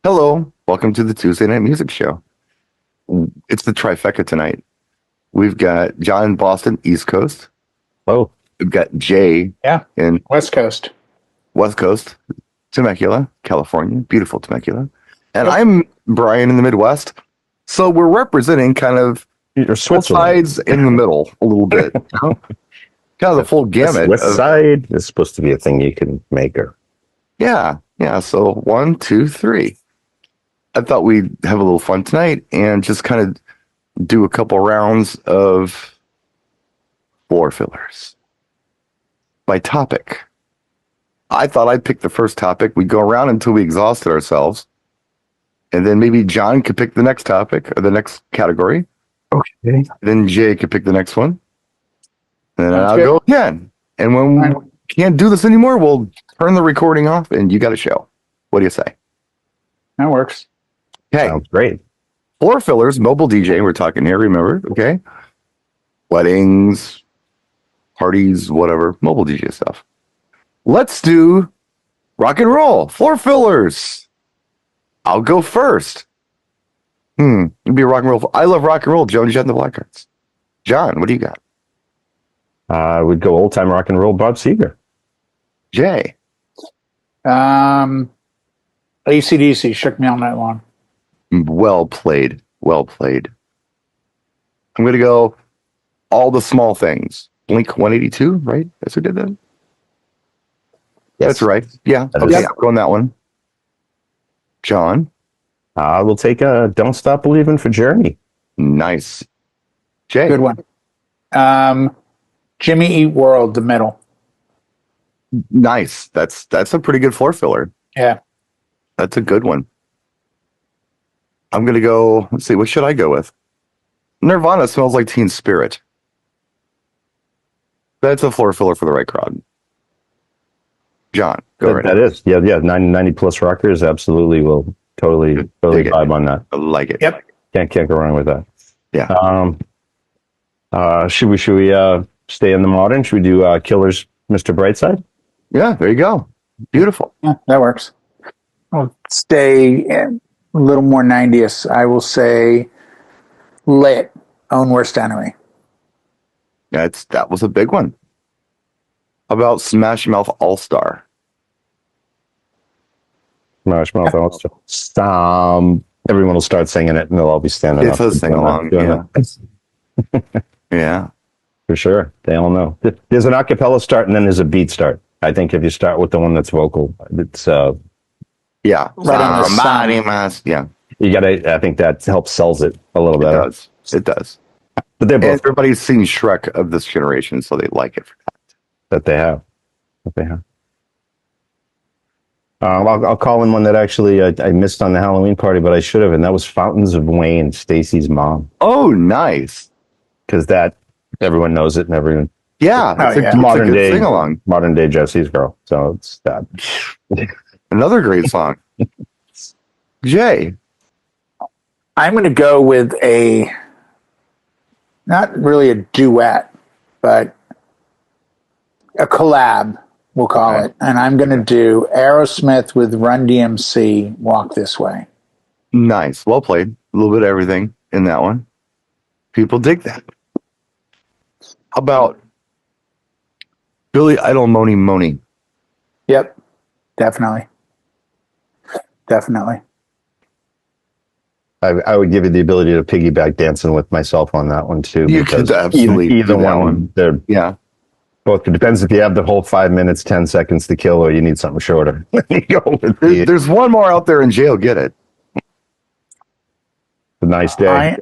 Hello, welcome to the Tuesday Night Music Show. It's the trifecta tonight. We've got John in Boston, East Coast. Oh, We've got Jay Yeah, in West Coast. West Coast, Temecula, California, beautiful Temecula. And Yep. I'm Brian in the Midwest. So we're representing kind of you're both Switzerland. sides in the middle a little bit. You know? Kind of the full gamut. West side is supposed to be a thing you can make her. Yeah. So 1, 2, 3. I thought we'd have a little fun tonight and just kind of do a couple rounds of floor fillers by topic. I thought I'd pick the first topic. We'd go around until we exhausted ourselves. And then maybe John could pick the next topic or the next category. Okay. Then Jay could pick the next one. And then Sounds I'll good. go again. And when we can't do this anymore, we'll turn the recording off and you got a show. What do you say? That works. Okay. Sounds great. Floor fillers, mobile DJ, we're talking here, remember? Okay. Weddings, parties, whatever, mobile DJ stuff. Let's do rock and roll, floor fillers. I'll go first. It'd be rock and roll. I love rock and roll. Joan Jett and the Blackhearts. John, what do you got? I would go old time rock and roll Bob Seger. Jay. AC/DC shook me all night long. Well played. Well played. I'm going to go all the small things. Blink 182, right? That's who did that? Yes. That's right. Yeah. That Okay, is- I'll go on that one. John. I will take a Don't Stop Believing for Journey. Nice. Jay. Good one. Jimmy Eat World, the middle. Nice. That's a pretty good floor filler. Yeah. That's a good one. I'm going to go, let's see, what should I go with? Nirvana Smells Like Teen Spirit. That's a floor filler for the right crowd. John, go right That is. Yeah. 90 plus rockers absolutely will totally Dig it. vibe on that. I like it. Yep. Can't go wrong with that. Yeah. Should we stay in the modern? Should we do Killers, Mr. Brightside? Yeah, there you go. Beautiful. Yeah, that works. I'll stay a little more 90s. I will say Lit, Own Worst Enemy. That was a big one. How about Smash Mouth All Star? Marshmallow also. Everyone will start singing it and they'll all be standing up. It's a sing along. doing Yeah. it. Yeah. For sure. They all know. There's an acapella start and then there's a beat start. I think if you start with the one that's vocal, it's Yeah. Right on the sound. Yeah. you gotta I think that helps sells it a little It better. does. It does. But they're And both everybody's seen Shrek of this generation, so they like it for that. that they have. I'll call in one that actually I missed on the Halloween party, but I should have, and that was Fountains of Wayne, Stacy's mom. Oh, nice. Because that everyone knows it and everyone Yeah. Oh, yeah. It's a modern good day sing along. modern day Jesse's girl. So it's that. Another great song. Jay. I'm going to go with not really a duet, but a collab, we'll call Okay. it. And I'm going to do Aerosmith with Run DMC, Walk This Way. Nice. Well played. A little bit of everything in that one. People dig that. How about Billy Idol Moni Moni? Yep, definitely. Definitely. I would give you the ability to piggyback dancing with myself on that one too. You because could absolutely either do that one. They're Yeah. both. It depends if you have the whole 5 minutes, 10 seconds to kill, or you need something shorter. You go with There's one more out there in jail. Get it. a nice day.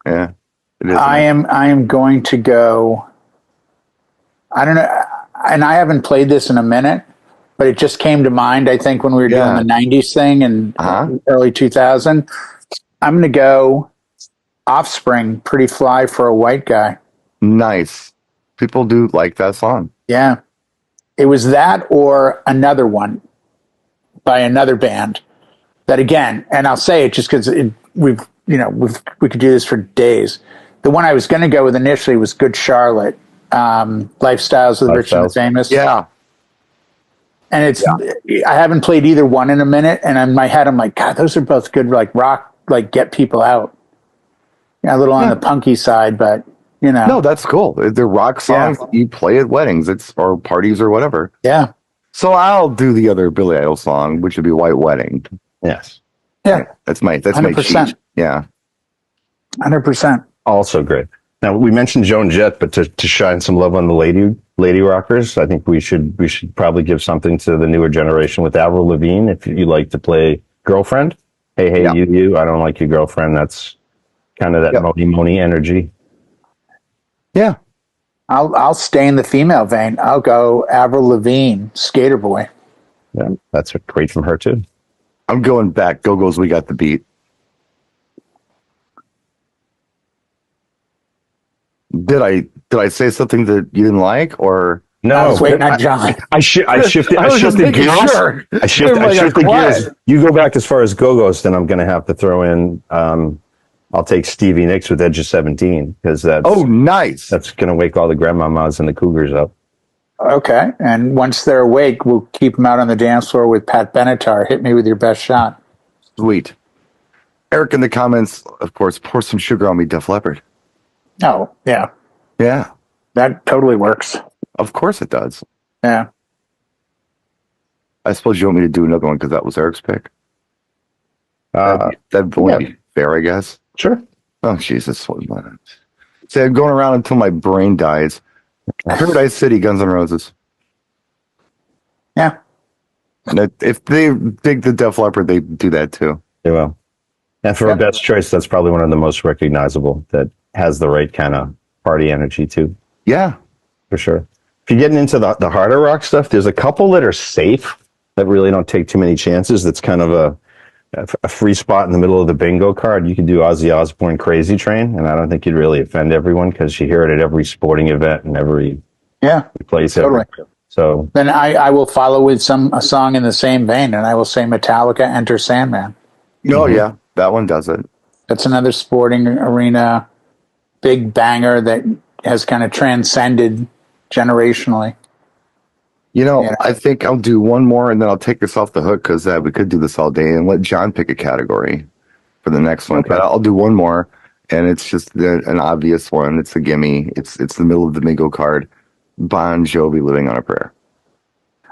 Yeah. It is. I am going to go. I don't know, and I haven't played this in a minute, but it just came to mind. I think when we were Yeah. doing the '90s thing and Uh-huh. early 2000, I'm going to go Offspring, "Pretty Fly for a White Guy." Nice. People do like that song. Yeah, it was that or another one by another band. That again, and I'll say it just because we could do this for days. The one I was going to go with initially was Good Charlotte, Lifestyles with Rich and the Lifestyles. Famous. Yeah. And it's I haven't played either one in a minute, and in my head I'm like, God, those are both good, like rock, like get people out. Yeah, a little on the punky side, but you know. No, that's cool. They're rock songs you play at weddings, or parties or whatever. Yeah. So I'll do the other Billy Idol song, which would be White Wedding. Yes. Yeah. That's my 100%. cheat. Yeah. 100%. Also great. Now we mentioned Joan Jett, but to shine some love on the lady rockers, I think we should probably give something to the newer generation with Avril Lavigne. If you like to play Girlfriend, hey, you, I don't like your girlfriend. That's kind of that Moni energy. Yeah. I'll stay in the female vein. I'll go Avril Lavigne, Skater Boy. Yeah, that's great from her too. I'm going back. Go-Go's We Got the Beat. Did I say something that you didn't like, or no? I was waiting on John. I shifted. I shifted gears. Sure. I shifted gears. You go back as far as Go-Go's, then I'm going to have to throw in. I'll take Stevie Nicks with Edge of 17 because that's nice. That's going to wake all the grandmamas and the cougars up. Okay, and once they're awake, we'll keep them out on the dance floor with Pat Benatar. Hit me with your best shot. Sweet. Eric in the comments, of course, pour some sugar on me, Def Leppard. Oh, yeah. Yeah. That totally works. Of course it does. Yeah. I suppose you want me to do another one because that was Eric's pick. That'd be fair, I guess. Sure. Oh, Jesus. Say, I'm going around until my brain dies. Paradise City, Guns N' Roses. Yeah. And if they dig the Def Leppard, they do that too. They will. And for a best choice, that's probably one of the most recognizable that has the right kind of party energy too. Yeah. For sure. If you're getting into the harder rock stuff, there's a couple that are safe that really don't take too many chances. That's kind of a free spot in the middle of the bingo card. You could do Ozzy Osbourne Crazy Train, and I don't think you'd really offend everyone because you hear it at every sporting event and every place. Totally. So then I will follow with a song in the same vein, and I will say Metallica, Enter Sandman. Oh, yeah. That one does it. That's another sporting arena big banger that has kind of transcended generationally. You know, I think I'll do one more and then I'll take this off the hook because we could do this all day and let John pick a category for the next one. Okay. But I'll do one more, and it's just an obvious one. It's a gimme. It's the middle of the bingo card. Bon Jovi, Living on a Prayer.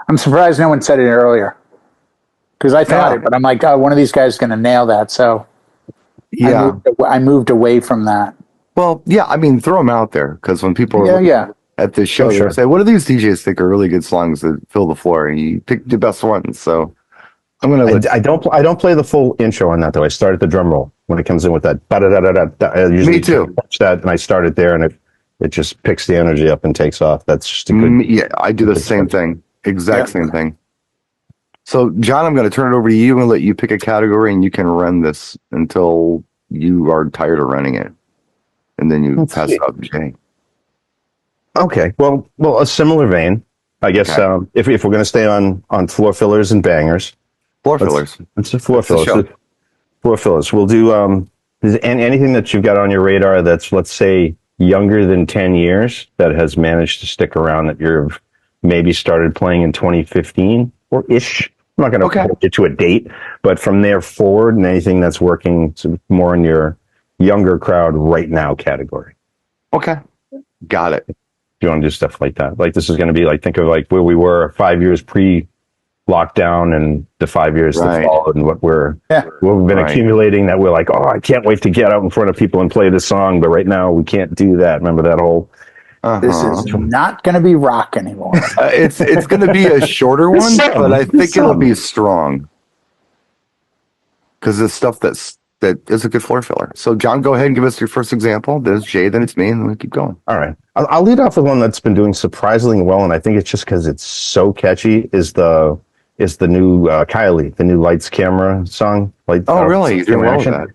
I'm surprised no one said it earlier because I thought it, but I'm like, oh, one of these guys is going to nail that. So I moved away from that. Well, yeah, I mean, throw them out there because when people are at this show, sure. they say, what do these DJs think are really good songs that fill the floor? And you pick the best ones. So I'm going to... I don't play the full intro on that, though. I start at the drum roll when it comes in with that. I usually Me too. Watch that, and I start it there, and it just picks the energy up and takes off. That's just a good... Yeah, I do the same thing. Same thing. So, John, I'm going to turn it over to you and let you pick a category, and you can run this until you are tired of running it. And then you pass it out to Jay. Okay. Well, a similar vein, I guess. Okay. If we're going to stay on floor fillers and bangers, floor fillers. It's floor fillers. Floor fillers. We'll do anything that you've got on your radar that's, let's say, younger than 10 years that has managed to stick around that you've maybe started playing in 2015 or ish. I'm not going to get to a date, but from there forward, and anything that's working more in your younger crowd right now category. Okay. Got it. If you want to do stuff like that. Like this is going to be like, think of like where we were 5 years pre-lockdown and the 5 years that followed and what we've been accumulating that we're like, oh, I can't wait to get out in front of people and play this song. But right now we can't do that. Remember that whole... This is not going to be rock anymore. It's going to be a shorter one, but I think it'll be strong. Because it's stuff that is a good floor filler. So, John, go ahead and give us your first example. There's Jay, then it's me, and then we keep going. All right. I'll lead off with one that's been doing surprisingly well, and I think it's just because it's so catchy, is the new Kylie, the new Lights Camera song. Really? You're doing well with that.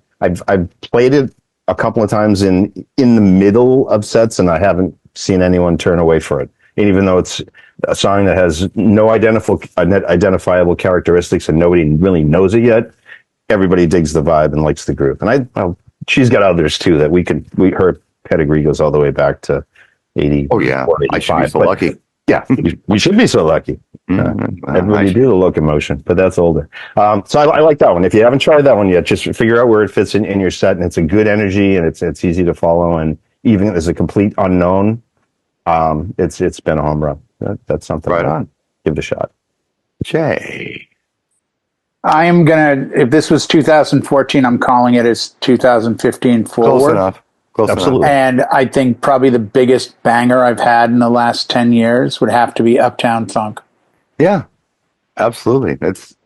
I've played it a couple of times in the middle of sets, and I haven't seen anyone turn away for it. And even though it's a song that has no identifiable characteristics and nobody really knows it yet, everybody digs the vibe and likes the groove. And she's got others too that her pedigree goes all the way back to 80. Oh yeah, I should be so lucky. Yeah, we should be so lucky. Everybody do the locomotion, but that's older. So I like that one. If you haven't tried that one yet, just figure out where it fits in your set, and it's a good energy, and it's easy to follow, and even as a complete unknown, it's been a home run. That's something. Right on. Give it a shot. Jay. I am gonna. If this was 2014, I'm calling it as 2015 forward. Close enough. Absolutely. And I think probably the biggest banger I've had in the last 10 years would have to be Uptown Funk. Yeah, absolutely. That's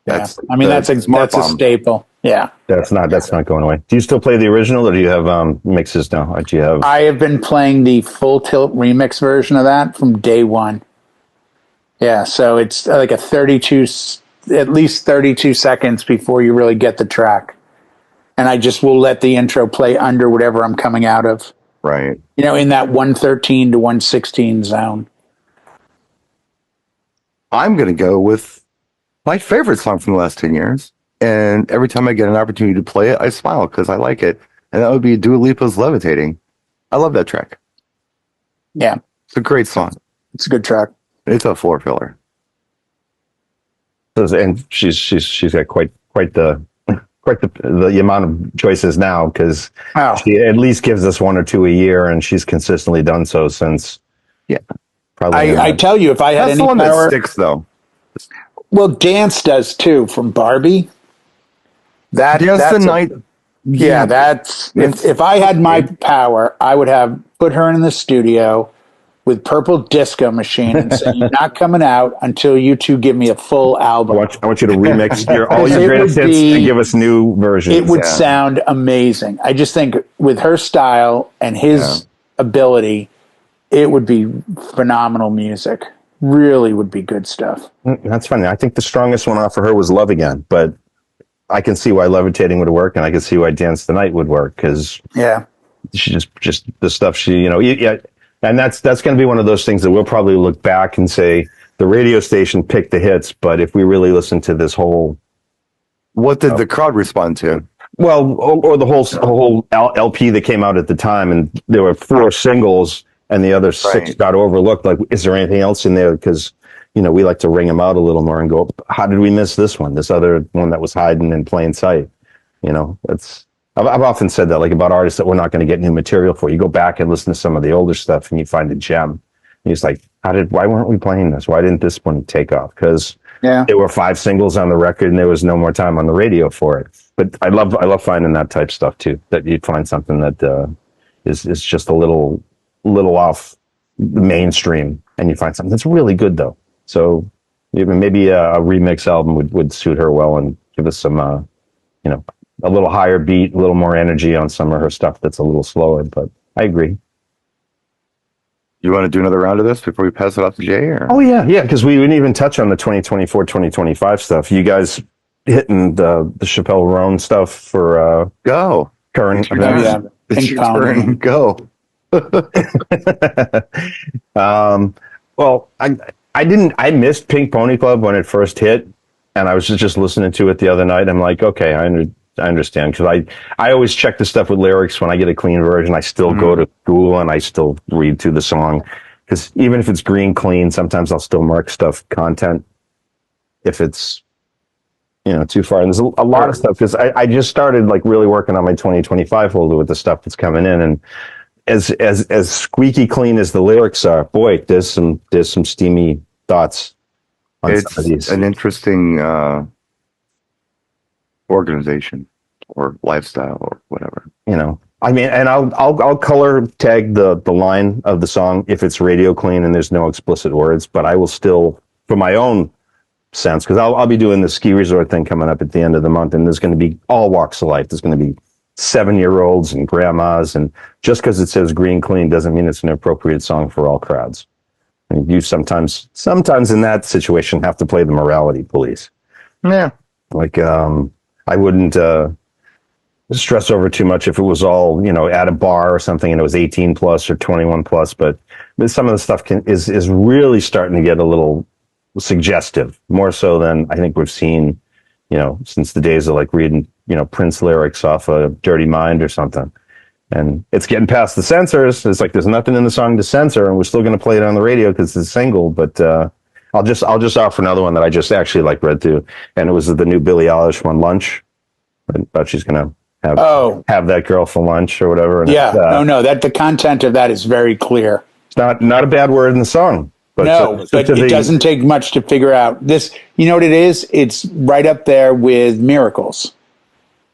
I mean, that's a staple. Yeah. That's not going away. Do you still play the original, or do you have mixes now? Or do you have? I have been playing the full tilt remix version of that from day one. Yeah, so it's like at least 32 seconds before you really get the track. And I just will let the intro play under whatever I'm coming out of. right. You know, in that 113 to 116 zone. I'm going to go with my favorite song from the last 10 years. And every time I get an opportunity to play it, I smile because I like it. And that would be Dua Lipa's Levitating. I love that track. Yeah, It's a great song. it's a good track. It's a floor filler. And she's got quite the amount of choices now, because she at least gives us one or two a year, and she's consistently done so since. Yeah, probably. I tell you, if I had that's any the one power, that sticks though. well, Dance does too from Barbie. That's the night. Yeah, that's if I had my power, I would have put her in the studio with Purple Disco Machine and say, "You're not coming out until you two give me a full album." I want you to remix all your greatest hits and give us new versions. It would sound amazing. I just think with her style and his ability, it would be phenomenal music. Really would be good stuff. That's funny. I think the strongest one off for her was Love Again, but I can see why Levitating would work, and I can see why Dance the Night would work, because she just the stuff she, and that's going to be one of those things that we'll probably look back and say the radio station picked the hits, but if we really listen to this whole, what did the crowd respond to? Well, or the whole LP that came out at the time, and there were 4 singles, and the other 6 got overlooked. Like, is there anything else in there? Because we like to ring them out a little more and go, how did we miss this one? This other one that was hiding in plain sight. I've often said that, like, about artists that we're not going to get new material for. You go back and listen to some of the older stuff, and you find a gem. And it's like, why weren't we playing this? Why didn't this one take off? Because there were 5 singles on the record, and there was no more time on the radio for it. But I love finding that type stuff too. That you'd find something that is just a little off the mainstream, and you find something that's really good though. So maybe a remix album would suit her well and give us some, a little higher beat, a little more energy on some of her stuff that's a little slower. But I agree. You want to do another round of this before we pass it off to Jay? Or? Oh, yeah, because we didn't even touch on the 2024, 2025 stuff. You guys hitting the Chappelle Roan stuff for current events? It's your turn. Go. Well, I missed Pink Pony Club when it first hit, and I was just listening to it the other night. I'm like, okay, I understand, because I always check the stuff with lyrics when I get a clean version. I still go to Google and I still read through the song, because even if it's green clean, sometimes I'll still mark stuff content if it's too far. And there's a lot of stuff, because I just started like really working on my 2025 folder with the stuff that's coming in, and as squeaky clean as the lyrics are, boy, there's some steamy thoughts on some of these. An interesting organization or lifestyle or whatever. I mean, and I'll color tag the line of the song if it's radio clean and there's no explicit words, but I will still, for my own sense, because I'll be doing the ski resort thing coming up at the end of the month, and there's going to be all walks of life. There's going to be 7-year-olds and grandmas, and just because it says green clean doesn't mean it's an appropriate song for all crowds. And you sometimes in that situation have to play the morality police. Yeah. Like, I wouldn't stress over too much if it was all, at a bar or something and it was 18 plus or 21 plus, but some of the stuff is really starting to get a little suggestive, more so than I think we've seen, since the days of like reading, Prince lyrics off of Dirty Mind or something. and it's getting past the censors. It's like there's nothing in the song to censor, and we're still going to play it on the radio because it's a single. But I'll just offer another one that I just actually like read through, and it was the new Billie Eilish one, Lunch. But she's going to have that girl for lunch or whatever. And no, that the content of that is very clear. It's not a bad word in the song. But but it doesn't take much to figure out this. You know what it is? It's right up there with Miracles.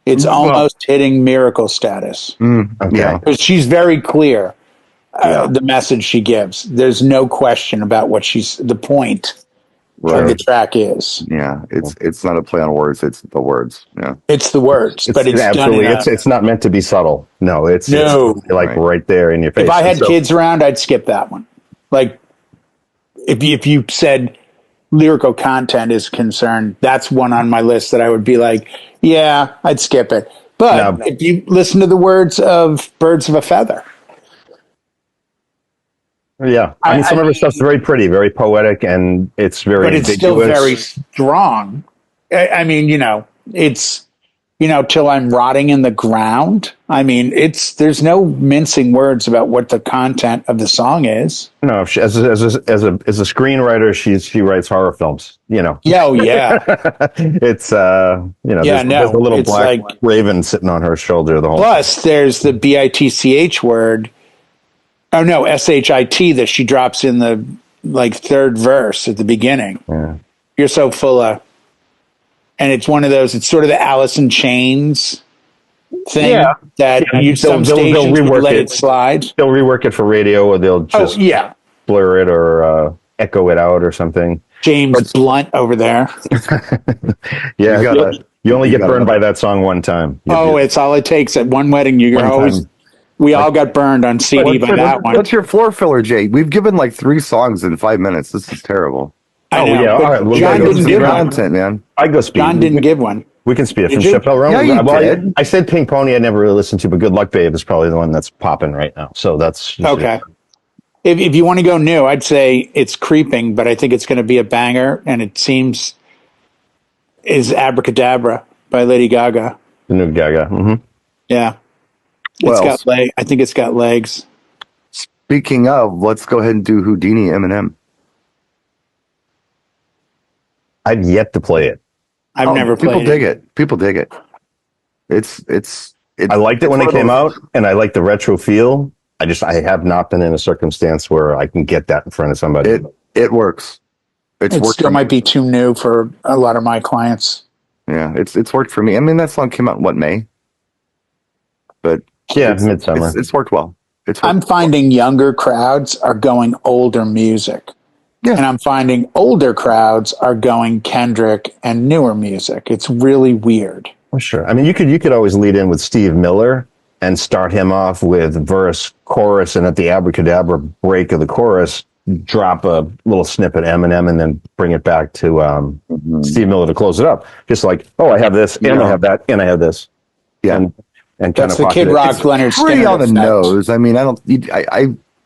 It's almost hitting miracle status. Yeah. Because she's very clear, the message she gives. There's no question about what the point of the track is. Yeah. It's not a play on words. It's the words. Yeah. It's the words, but it's absolutely, it's not meant to be subtle. No, it's right there in your face. If I had kids around, I'd skip that one. Like, if you said lyrical content is concerned, that's one on my list that I would be like, yeah, I'd skip it. But if you listen to the words of Birds of a Feather. Yeah. I mean, some of her stuff's very pretty, very poetic, and it's very But it's still very strong. I mean, it's, till I'm rotting in the ground. I mean, there's no mincing words about what the content of the song is. No, as a screenwriter, she writes horror films. Yeah, oh yeah. It's there's a little black raven sitting on her shoulder the whole. Plus, there's the bitch word. Oh no, shit that she drops in the third verse at the beginning. Yeah. You're so full of. And it's one of those. It's sort of the Alice in Chains thing that some stations would let it slide. They'll rework it for radio, or they'll just blur it or echo it out or something. James Blunt over there. Yeah, you only get burned by that song one time. It's all it takes at one wedding. We all got burned on CD by that one. What's your floor filler, Jay? We've given 3 songs in 5 minutes. This is terrible. I know, yeah. All right, John didn't give content, man. I go speed. John didn't give one. We can speed it from Chappelle Roan. Yeah, you did. I said Pink Pony I never really listened to, but Good Luck Babe is probably the one that's popping right now. So that's okay. If you want to go new, I'd say it's Creeping, but I think it's going to be a banger, and it seems is Abracadabra by Lady Gaga. The new Gaga. Mm-hmm. Yeah. I think it's got legs. Speaking of, let's go ahead and do Houdini Eminem. I've yet to play it. I've never played it. People dig it. It's I liked it when it came out, and I like the retro feel. I have not been in a circumstance where I can get that in front of somebody. It works. It still might be too new for a lot of my clients. Yeah, it's worked for me. I mean, that song came out in May? But midsummer. It's worked well. I'm finding younger crowds are going older music. Yeah. And I'm finding older crowds are going Kendrick and newer music. It's really weird. Oh, sure. I mean, you could always lead in with Steve Miller and start him off with verse, chorus, and at the abracadabra break of the chorus, drop a little snippet Eminem, and then bring it back to Steve Miller to close it up. Just like, I have this, and I have that, and I have this. Yeah. And that's the Kid Rock, Leonard Skinner. Pretty on the nose. I mean,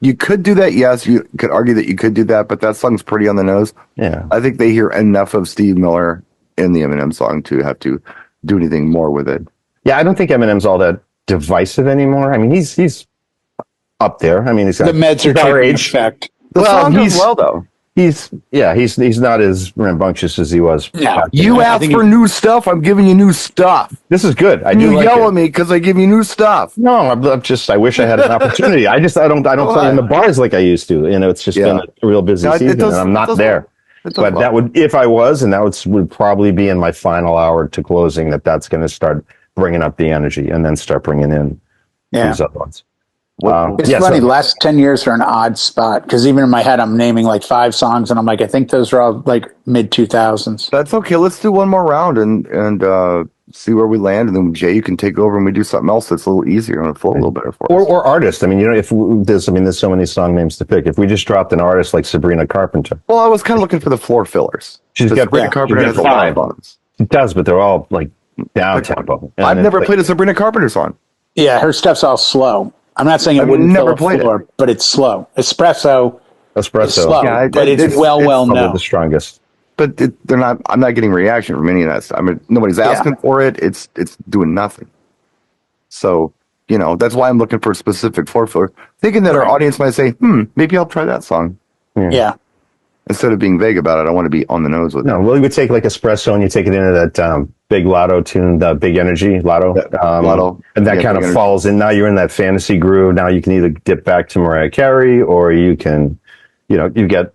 you could do that. Yes, you could argue that you could do that, but that song's pretty on the nose. Yeah. I think they hear enough of Steve Miller in the Eminem song to have to do anything more with it. Yeah, I don't think Eminem's all that divisive anymore. I mean, he's up there. I mean, he's got the meds are taking effect. The song does well, though. He's not as rambunctious as he was. Yeah, you asked for new stuff. I'm giving you new stuff. This is good. You yell at me because I give you new stuff. No, I wish I had an opportunity. I don't play in the bars like I used to. It's just been a real busy season, and I'm not there. But that would, if I was, and that would probably be in my final hour to closing. That's going to start bringing up the energy, and then start bringing in these other ones. It's funny. The last 10 years are an odd spot because even in my head, I'm naming 5 songs, and I'm like, I think those are all mid 2000s. That's okay. Let's do one more round and see where we land, and then Jay, you can take over and we do something else that's a little easier and flow a little better for us. Or artist. I mean, if there's so many song names to pick. If we just dropped an artist like Sabrina Carpenter. Well, I was kind of looking for the floor fillers. Sabrina Carpenter has a lot of songs. She does, but they're all down tempo. I've never played a Sabrina Carpenter song. Yeah, her stuff's all slow. I'm not saying it wouldn't never fill a floor, but it's slow. Espresso is slow, but it's well known. The strongest. But they're not. I'm not getting reaction from any of that stuff. I mean, nobody's asking for it. It's doing nothing. So you know, that's why I'm looking for a specific four filler, thinking that our audience might say, maybe I'll try that song. Yeah. Instead of being vague about it, I want to be on the nose with it. No, well, you would take like espresso and you take it into that big Lotto tune, the Big Energy Lotto, Lotto, and that kind of falls in. Now you're in that fantasy groove. Now you can either dip back to Mariah Carey, or you can, you know, you get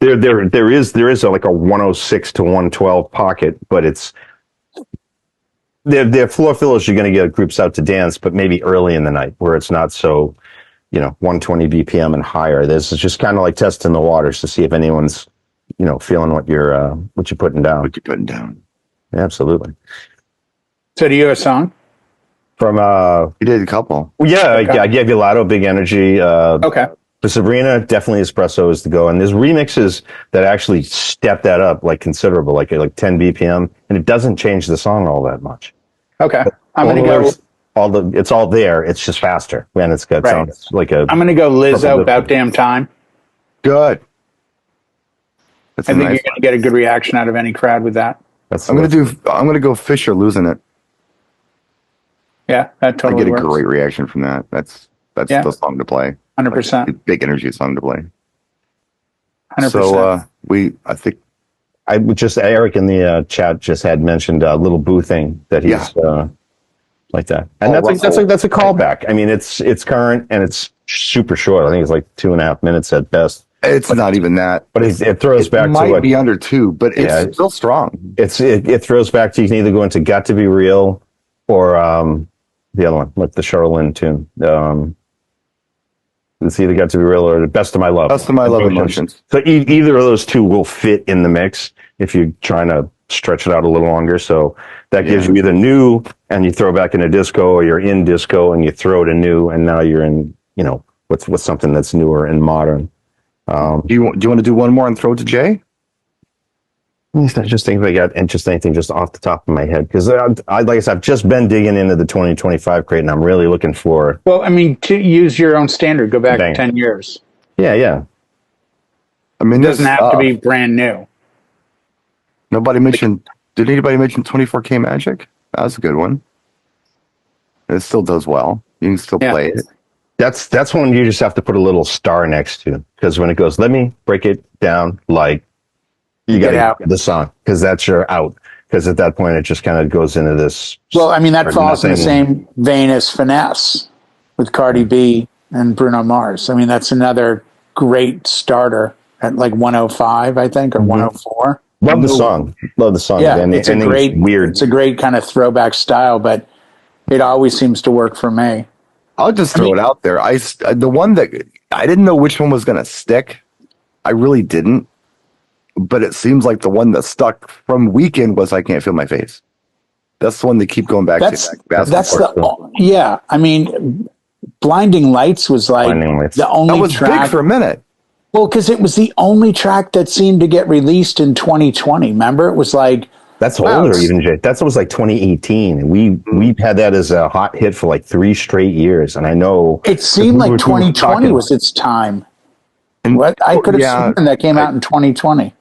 there is like a 106 to 112 pocket, but it's they're floor fillers. You're going to get groups out to dance, but maybe early in the night where it's not so, you know, 120 BPM and higher. This is just kind of like testing the waters to see if anyone's, you know, feeling what you're putting down. What you're putting down. Yeah, absolutely. So do you have a song? From You did a couple. yeah, okay. I gave you Lotto, Big Energy. Okay. For Sabrina, definitely espresso is the go. And there's remixes that actually step that up like considerable, like 10 BPM, and it doesn't change the song all that much. Okay. I'm gonna go. It's all there. It's just faster, and it's got sounds like a. I'm gonna go Lizzo, About Damn Time. Good. That's I think nice you're gonna get a good reaction out of any crowd with that. I'm gonna go Fisher Losing It. Yeah, that totally I get a works. great reaction from that. That's the song to play. 100%. Big Energy song to play. 100%. So I think I would just Eric in the chat just had mentioned a little boo thing that he's like that, and that's a callback. I mean, it's current and it's super short. I think it's like 2.5 minutes at best. It's not even that, but it throws back to might be under 2, but it's still strong. It throws back to, you can either go into Got to Be Real or the other one, like the Charlene tune. It's either Got to Be Real or the Best of My Love. Best of My Love Emotions. So either of those two will fit in the mix if you're trying to stretch it out a little longer. So that gives you either new and you throw back into disco, or you're in disco and you throw to new, and now you're in, you know, with something that's newer and modern. Do you want to do one more and throw it to Jay? I just think I got anything just off the top of my head, because like I said, I've just been digging into the 2025 crate, and I'm really looking for. Well, I mean, to use your own standard, go back 10 years. Yeah. I mean, it doesn't have to be brand new. Nobody mentioned. Did anybody mention 24K Magic? That was a good one. It still does well. You can still play it. That's one you just have to put a little star next to, because when it goes, let me break it down like. You got to get the song, because that's your out. Because at that point, it just kind of goes into this. Well, I mean, that falls in the same vein as Finesse with Cardi B and Bruno Mars. I mean, that's another great starter at like 105, I think, or 104. Love the song. Yeah, and it's a great, weird. It's a great kind of throwback style, but it always seems to work for me. I'll just throw it out there. The one that I didn't know which one was going to stick. I really didn't. But it seems like the one that stuck from Weekend was I Can't Feel My Face. That's the one they keep going back to. Yeah. I mean, Blinding Lights was like the only that was track. Big for a minute. Well, because it was the only track that seemed to get released in 2020. Remember? It was like... That's older even, Jay. That was like 2018. And we've had that as a hot hit for like 3 straight years. And I know... It seemed like 2020 was its time. And what I could have sworn that came out in 2020.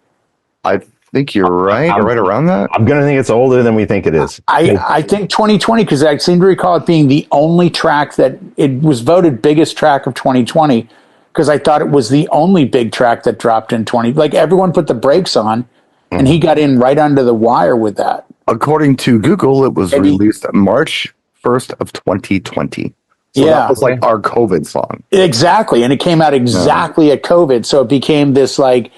I think you're right. Right around that. I'm going to think it's older than we think it is. I think 2020, because I seem to recall it being the only track that it was voted biggest track of 2020, because I thought it was the only big track that dropped in 20. Like everyone put the brakes on, and he got in right under the wire with that. According to Google, it was released March 1st of 2020. So that was like our COVID song. Exactly. And it came out exactly at COVID. So it became this like...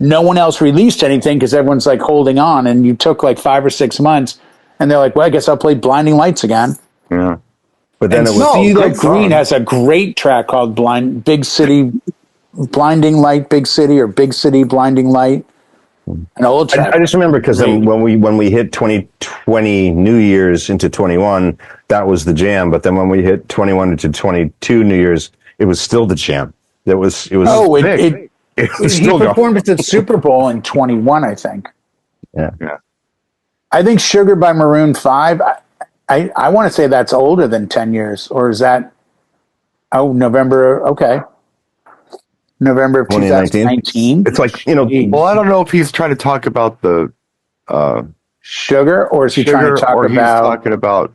No one else released anything because everyone's like holding on, and you took like 5 or 6 months, and they're like, "Well, I guess I'll play Blinding Lights again." Yeah, but then it was CeeLo Green has a great track called Big City, Blinding Light, Big City, or Big City Blinding Light. An old track. I just remember because when we hit 2020 New Year's into 21, that was the jam. But then when we hit 21 into 22 New Year's, it was still the jam. It was big. He performed at the Super Bowl in 21, I think. Yeah. I think Sugar by Maroon 5, I want to say that's older than 10 years. Or is that, November of 2019? It's like, you know. Well, I don't know if he's trying to talk about the Sugar, or is he trying to talk about... He's talking about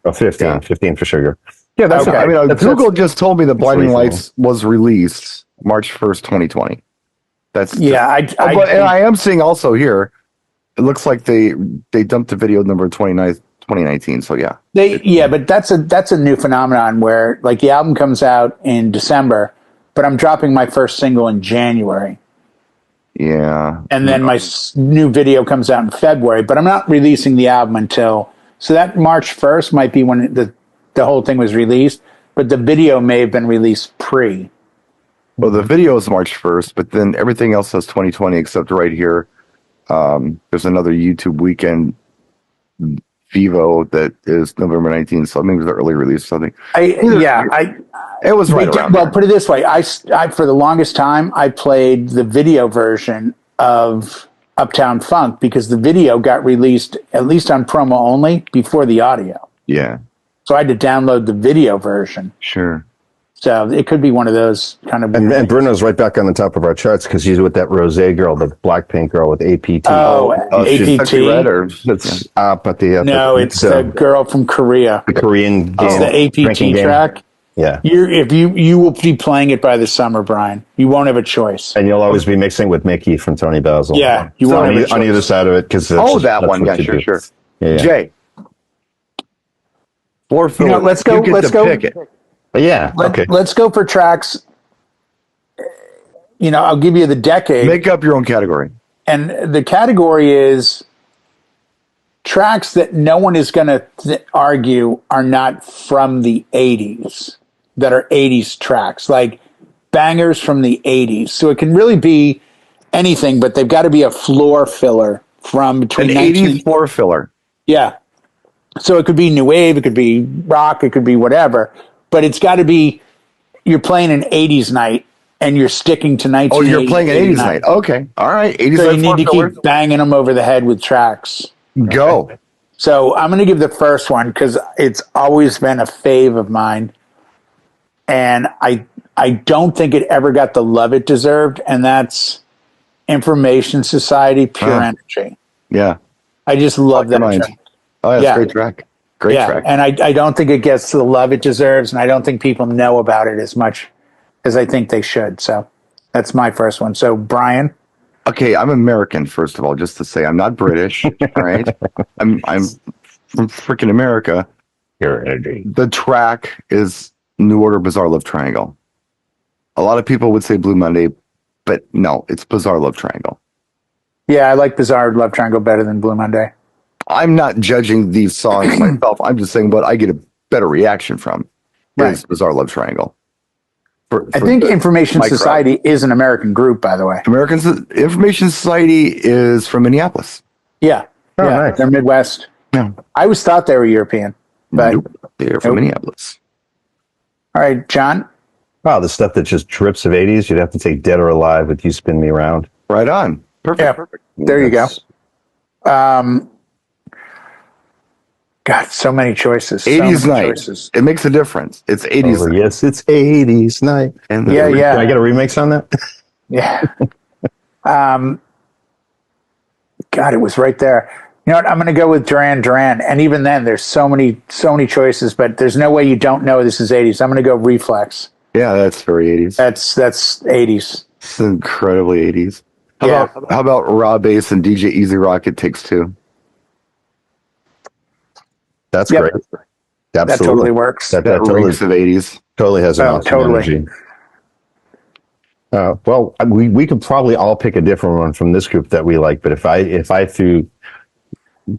15 for Sugar. Yeah, that's Okay. I mean, that's, Google just told me that Blinding reasonable. Lights was released March 1st, 2020. That's Yeah, just, but and I am seeing also here, it looks like they dumped the video number 29th, 2019. So yeah. but that's a new phenomenon where like the album comes out in December, but I'm dropping my first single in January. Yeah. And then my new video comes out in February, but I'm not releasing the album until, so that March 1st might be when the whole thing was released, but the video may have been released pre. Well, the video is March 1st, but then everything else says 2020 except right here. There's another YouTube weekend Vivo that is November 19th, so maybe it was the early release or something. It was right around Well, there. put it this way. I for the longest time, I played the video version of Uptown Funk because the video got released, at least on promo only, before the audio. Yeah, So I had to download the video version. sure. So it could be one of those kind of. And Bruno's right back on the top of our charts because he's with that rose girl, the Blackpink girl with APT. She's APT. red or That's up at the No, it's the girl from Korea. the Korean game. It's the drinking APT game. track. Yeah, You will be playing it by the summer, Brian. You won't have a choice. and you'll always be mixing with Mickey from Tony Basil. Yeah, you So won't have a on choice. either side of it because that one. Yeah, sure. Yeah. Jay, or Phil, let's go. You get Let's to go. pick it. Yeah. Okay. Let's go for tracks. I'll give you the decade. Make up your own category. And the category is tracks that no one is going to argue are not from the 80s, that are 80s tracks, like bangers from the 80s. So it can really be anything, but they've got to be a floor filler from between An 80s floor filler. Yeah. So it could be new wave, it could be rock, it could be whatever, but it's got to be you're playing an 80s night and you're sticking to 1980s. Oh, you're playing an 80s night. Okay. All right. 80s So night you floor need to filler. keep banging them over the head with tracks. Go. So I'm going to give the first one because it's always been a fave of mine. And I don't think it ever got the love it deserved. And that's Information Society, Pure Energy. Yeah. I just love that Mind. track. Oh, that's Yeah. a great track. Great track. And I don't think it gets the love it deserves. And I don't think people know about it as much as I think they should. So that's my first one. So Brian. Okay, I'm American, first of all, just to say I'm not British. All right. I'm from freaking America. Pure energy. The track is New Order Bizarre Love Triangle. A lot of people would say Blue Monday, but no, it's Bizarre Love Triangle. Yeah, I like Bizarre Love Triangle better than Blue Monday. I'm not judging these songs myself. I'm just saying what I get a better reaction from is Bizarre Love Triangle. I think the- Information my crowd. Society is an American group, by the way. Information Society is from Minneapolis. Yeah. Oh, yeah. nice. They're Midwest. Yeah. I always thought they were European. But Nope. They're from Minneapolis. all right, John. Wow, the stuff that just drips of 80s, you'd have to take Dead or Alive with You Spin Me Round. Right on. Perfect. Yeah. Perfect. There you go. That's- God, so many choices. So 80s many night. choices. It makes a difference. It's 80s Oh, night. yes, it's 80s night. And Yeah, yeah. Can I get a remix on that? Yeah. God, it was right there. You know what? I'm going to go with Duran Duran. And even then, there's so many choices, but there's no way you don't know this is 80s. I'm going to go Reflex. Yeah, that's very 80s. That's 80s. It's incredibly 80s. Yeah. How about Raw Bass and DJ Easy Rock? It Takes Two. That's Yep. great. That Absolutely. totally works. That That totally, reeks of 80s. totally has an Oh, awesome totally. energy. Well, we could probably all pick a different one from this group that we like, but if I threw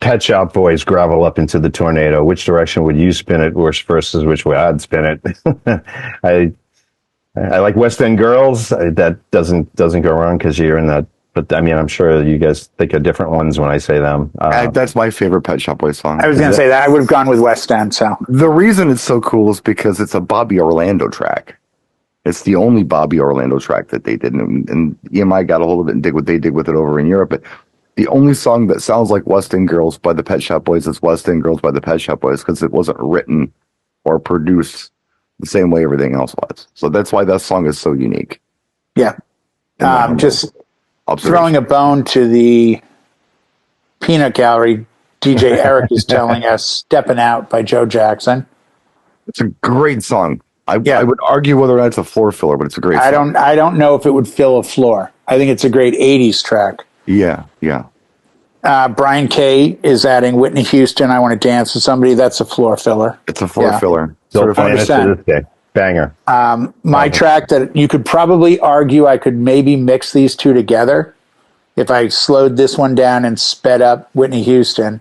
Pet Shop Boys Gravel Up Into the Tornado, which direction would you spin it versus which way I'd spin it? I like West End Girls. That doesn't go wrong because you're in that. But I mean, I'm sure you guys think of different ones when I say them. That's my favorite Pet Shop Boys song. I was going to say that. I would have gone with West End. So The reason it's so cool is because it's a Bobby Orlando track. It's the only Bobby Orlando track that they did, and EMI got a hold of it and did what they did with it over in Europe. But the only song that sounds like West End Girls by the Pet Shop Boys is West End Girls by the Pet Shop Boys because it wasn't written or produced the same way everything else was. So that's why that song is so unique. yeah, just Observation. throwing a bone to the peanut gallery. DJ Eric is telling us "Stepping Out" by Joe Jackson. It's a great song. I Yeah. would argue whether or not it's a floor filler, but it's a great song. I don't know if it would fill a floor. I think it's a great 80s track. Yeah, yeah. Brian K is adding Whitney Houston, I Want to Dance with Somebody. That's a floor filler. It's a floor filler. Still Sort of playing it to this day. Banger. My track that you could probably argue I could maybe mix these two together if I slowed this one down and sped up Whitney Houston.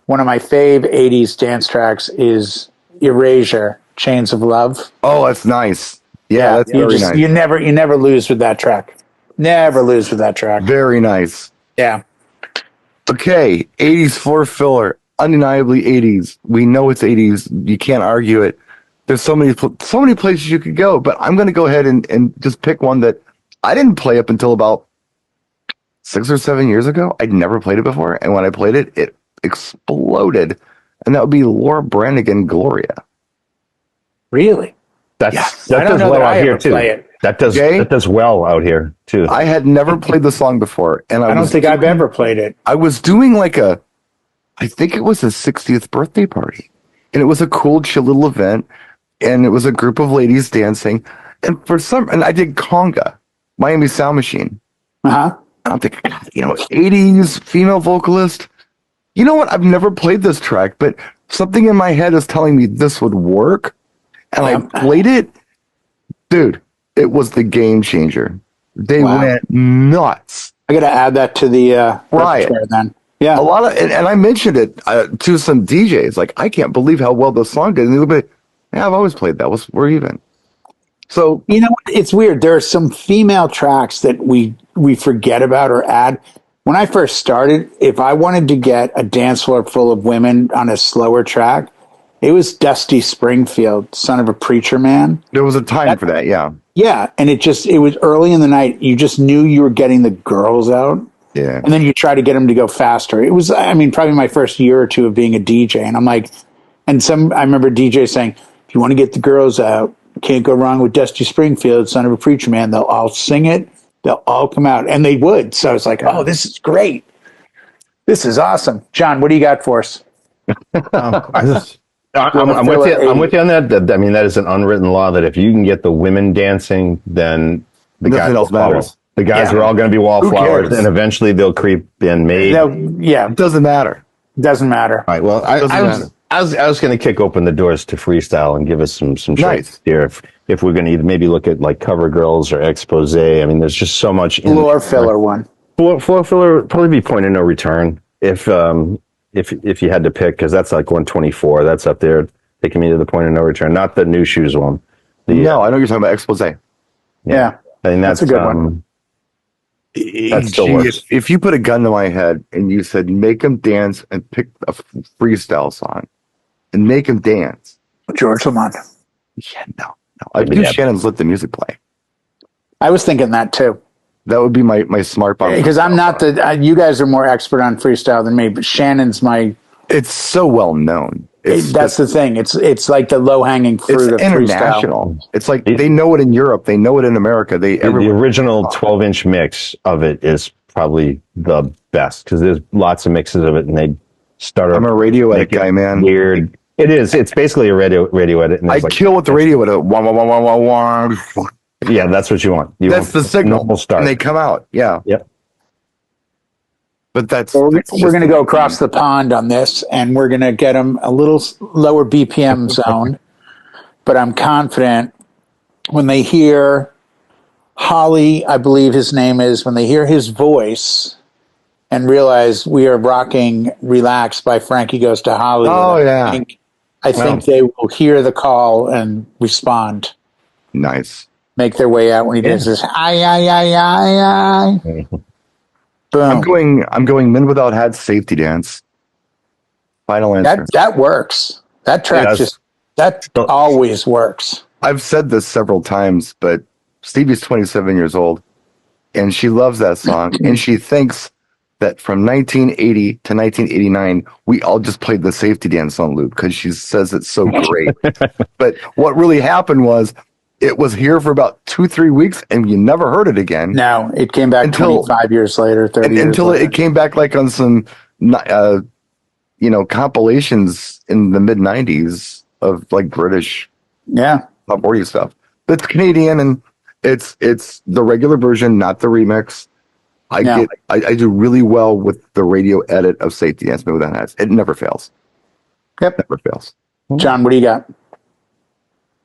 One of my fave 80s dance tracks is Erasure, Chains of Love. Oh, that's nice. Yeah, that's very nice. You never lose with that track. Never lose with that track. Very nice. Yeah. Okay, 80s floor filler, undeniably 80s. We know it's 80s. You can't argue it. There's so many places you could go, but I'm going to go ahead and just pick one that I didn't play up until about 6 or 7 years ago. I'd never played it before, and when I played it, it exploded, and that would be Laura Branigan, Gloria. Really? That I don't does know well that out I here ever too. play it. That does well out here too. I had never played the song before, and I don't think I've ever played it. I was doing I think it was a 60th birthday party, and it was a cool, chill little event, and it was a group of ladies dancing, and I did conga, Miami Sound Machine. Uh-huh. I'm thinking, 80s female vocalist. You know what? I've never played this track, but something in my head is telling me this would work, and I played it. Dude, it was the game changer. They went nuts. I got to add that to the repertoire then. Yeah. A lot of, and I mentioned it to some DJs. Like, I can't believe how well this song did. And they'll be, yeah, I've always played that. We're even. So you know what? It's weird. There are some female tracks that we forget about or add. When I first started, if I wanted to get a dance floor full of women on a slower track, it was Dusty Springfield, Son of a Preacher Man. there was a time for that. Yeah. Yeah, and it was early in the night. You just knew you were getting the girls out. Yeah. And then you try to get them to go faster. It was, probably my first year or two of being a DJ. And I'm like, I remember DJ saying, if you want to get the girls out, can't go wrong with Dusty Springfield, Son of a Preacher Man. They'll all sing it. They'll all come out. And they would. So it's like, oh, this is great. This is awesome. John, what do you got for us? I'm with you. I'm with you on that. That is an unwritten law that if you can get the women dancing, then the guys else matters. The guys are all going to be wallflowers, and eventually they'll creep in. Maybe. Yeah, it doesn't matter. Doesn't matter. All right. Well, I was going to kick open the doors to freestyle and give us some nice here. If we're going to maybe look at like Cover Girls or Expose. There's just so much. Floor filler one. Floor filler would probably be Point of No Return. If you had to pick, because that's like 124, that's up there, taking me to the Point of No Return. Not the New Shoes one. No, I know you're talking about Expose. Yeah, I think that's a good one. That still works. If you put a gun to my head and you said make them dance and pick a freestyle song and make them dance, George Lamont. Yeah, no. I do Shannon's Let the Music Play. I was thinking that too. That would be my smart bomb. Because I'm not you guys are more expert on freestyle than me, but Shannon's my. It's so well known. That's the thing. It's like the low hanging fruit of international. Freestyle. It's like they know it in Europe. They know it in America. The original 12-inch mix of it is probably the best because there's lots of mixes of it, and they start. I'm a radio edit guy, man. Weird. It is. It's basically a radio edit. And I kill with the radio edit. Wah, wah, wah, wah, wah, wah. Yeah, that's what you want. That's the signal. Start. And they come out. Yeah. Yep. But we're going to go across the pond on this, and we're going to get them a little lower BPM zone. But I'm confident when they hear Holly, I believe his name is, when they hear his voice and realize we are rocking Relax by Frankie Goes to Holly. Oh, yeah. I think they will hear the call and respond. Nice. Make their way out when he does this. Boom. I'm going Men Without Hats safety dance. Final answer. That works. That track always works. I've said this several times, but Stevie's 27 years old, and she loves that song, and she thinks that from 1980 to 1989, we all just played the safety dance on loop because she says it's so great. But what really happened was it was here for about 2-3 weeks, and you never heard it again. No, it came back 25 years later, 30 years until later. It came back like on some, compilations in the mid 90s. of like British Yeah. top 40 stuff. It's Canadian and it's the regular version, not the remix. I do really well with the radio edit of Safety Dance Me Without Hats. It never fails. Yep. Never fails. John, what do you got?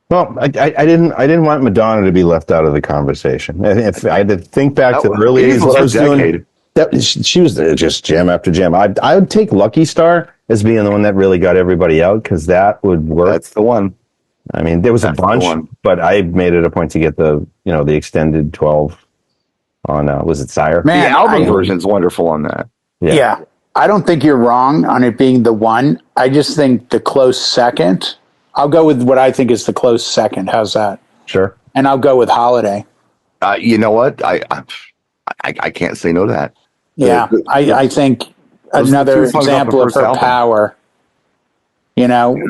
Well, I didn't want Madonna to be left out of the conversation. If I had to think back to the early 80s, what I was doing, she was just jam after jam. I would take Lucky Star as being the one that really got everybody out because that would work. That's the one. I mean, there was a bunch, but I made it a point to get the extended 12 on was it Sire? Man, the album version's wonderful on that. Yeah. I don't think you're wrong on it being the one. I just think the close second. I'll go with what I think is the close second. How's that? Sure. And I'll go with Holiday. You know what? I can't say no to that. Yeah, I think another example of her power.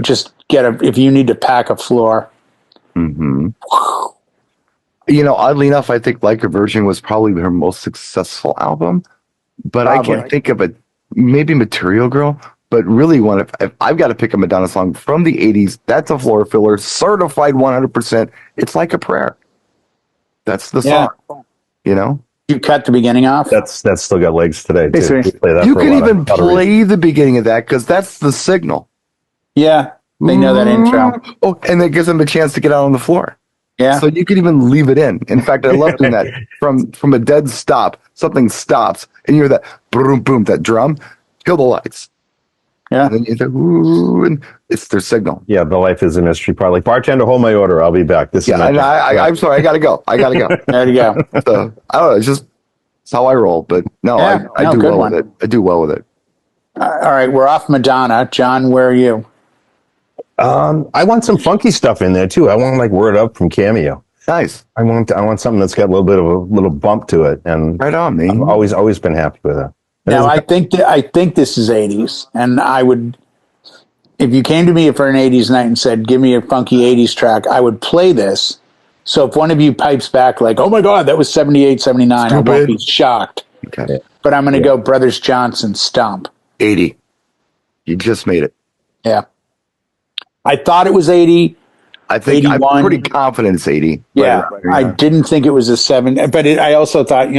Just if you need to pack a floor. Mm-hmm. Oddly enough, I think Like a Virgin was probably her most successful album, but I can't think of it. Maybe Material Girl, but really if I've got to pick a Madonna song from the 80s, that's a floor filler, certified 100%. It's Like a Prayer. That's the song, You cut the beginning off? That's still got legs today, too. You can even play the beginning of that because that's the signal. Yeah, they know that intro. Oh, and that gives them a chance to get out on the floor. Yeah. So you could even leave it in. In fact, I love doing that. From a dead stop, something stops, and you hear that boom, boom, that drum, kill the lights. Yeah. And then you think, ooh, and it's their signal. Yeah, the Life is a Mystery part. Like, bartender, hold my order. I'll be back. This is I'm sorry. I got to go. There you go. So, I don't know. It's how I roll. But no, I do well with it. I do well with it. All right. We're off Madonna. John, where are you? I want some funky stuff in there too. I want like Word Up from Cameo. Nice. I want something that's got a little bit of a little bump to it, and right on, man. I've always been happy with it. Now I think this is 80s, and I would, if you came to me for an 80s night and said, "Give me a funky 80s track," I would play this. So if one of you pipes back like, "Oh my God, that was 78, 79," I won't be shocked. Okay. But I'm going to go Brothers Johnson Stomp. 80. You just made it. Yeah. I thought it was 80. I think 81. I'm pretty confident it's 80. Yeah. I didn't think it was a 7, but I also thought,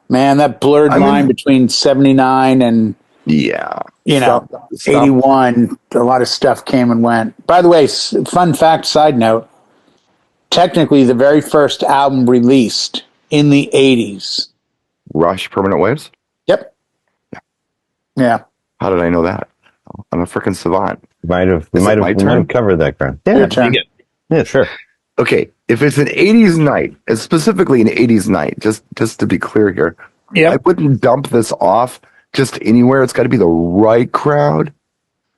man, that blurred line between 79 and 81, a lot of stuff came and went. By the way, fun fact, side note, technically the very first album released in the 80s. Rush, Permanent Waves? Yep. Yeah. How did I know that? I'm a freaking savant. We might have covered that ground. Yeah, yeah, sure. Okay, if it's an 80s night, it's specifically an 80s night, just to be clear here, I wouldn't dump this off just anywhere. It's got to be the right crowd.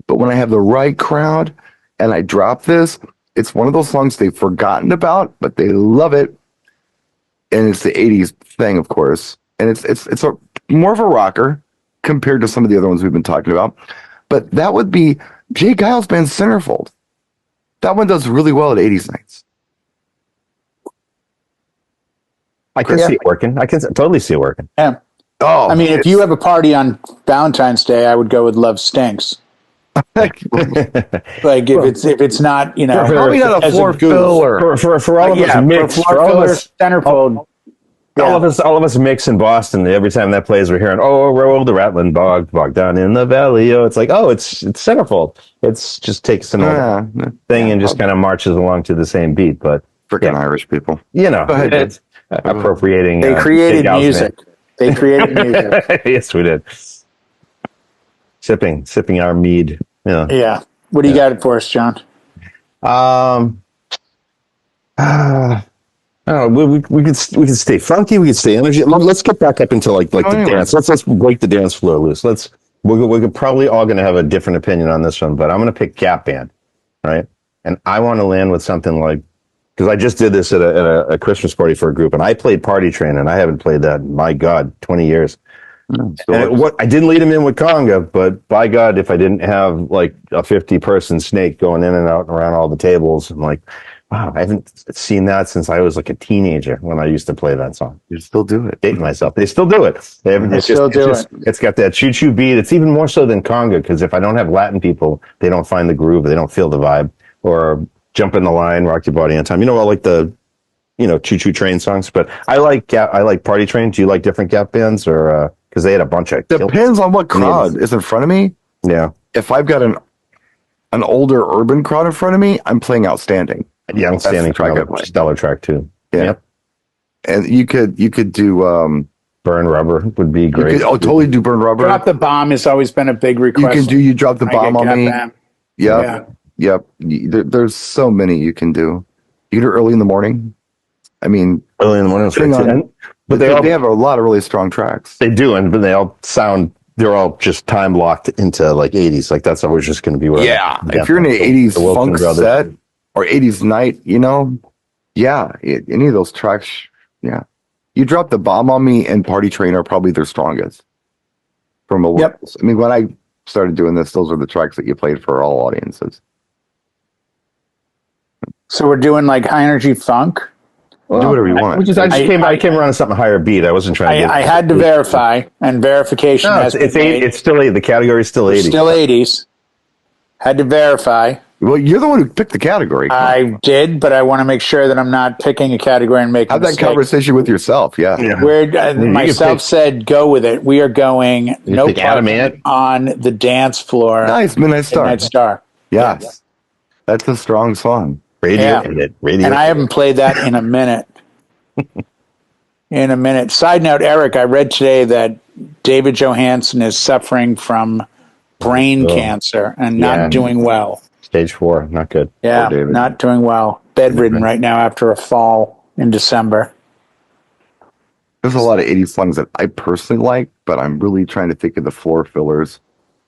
But when I have the right crowd and I drop this, it's one of those songs they've forgotten about, but they love it. And it's the 80s thing, of course. And it's more of a rocker compared to some of the other ones we've been talking about. But that would be Jay Giles' band Centerfold. That one does really well at 80s nights. I can see it working. I can totally see it working. Yeah. Oh, I mean, if you have a party on Valentine's Day, I would go with Love Stinks. Like if it's not, probably not a floor filler for all of us mix, for all of us Centerfold. All of us mix in Boston. Every time that plays, we're hearing, "Oh, roll the rattling bog down in the valley." Oh, it's like, oh, it's Centerfold. It's just takes an old thing and just kind of marches along to the same beat. But freaking Irish people, it's appropriating. They created music. They created music. Yes, we did. Sipping our mead. Yeah. What do you got for us, John? I don't know, we could stay funky, we could stay energy. Let's get back up into like the dance. Let's break the dance floor loose. We're probably all going to have a different opinion on this one, but I'm going to pick Gap Band, right? And I want to land with something like, because I just did this at a Christmas party for a group, and I played Party Train, and I haven't played that in, my God, 20 years. I didn't lead him in with conga, but by God, if I didn't have like a 50-person snake going in and out and around all the tables, and like Wow, I haven't seen that since I was like a teenager when I used to play that song. You still do it. Dating myself. They still do it. They haven't, They still do it. It's got that choo-choo beat. It's even more so than conga, because if I don't have Latin people, they don't find the groove, they don't feel the vibe. Or Jump in the Line, Rock Your Body on Time. I like the, choo-choo train songs. But I like Party Train. Do you like different Gap bands, or because they had a bunch of Depends on what crowd is in front of me. Yeah. If I've got an older urban crowd in front of me, I'm playing Outstanding. Yeah, Outstanding track. Stellar track too. Yeah. Yep. And you could do Burn Rubber would be great. Totally do Burn Rubber. Drop the Bomb has always been a big request. You drop the bomb on me. Yeah. Yep. There's so many you can do. You can do early in the morning. I mean, early in the morning. But they have a lot of really strong tracks. They do, but they all sound. They're all just time locked into like 80s. Like that's always just going to be what. Yeah. If you're in an 80s funk set or 80s night, any of those tracks, yeah. You Drop the Bomb on Me and Party Train are probably their strongest. From a I mean, when I started doing this, those are the tracks that you played for all audiences. So we're doing like high energy funk. Do whatever you want. I came around to something higher beat. I wasn't trying to. I had to verify, and verification. No, it's still 80. The category is still 80. Still 80s. Had to verify. Well, you're the one who picked the category. I did, but I want to make sure that I'm not picking a category and making have that conversation with yourself. Yeah. Myself said go with it. We are going no Adamant on the dance floor. Nice, Midnight Star. Midnight Star. Yes, that's a strong song. Radio. And I haven't played that in a minute. Side note, Eric, I read today that David Johansen is suffering from brain cancer and not doing well. Stage 4, not good. Yeah, not doing well. Bedridden right now after a fall in December. There's a lot of 80s songs that I personally like, but I'm really trying to think of the floor fillers.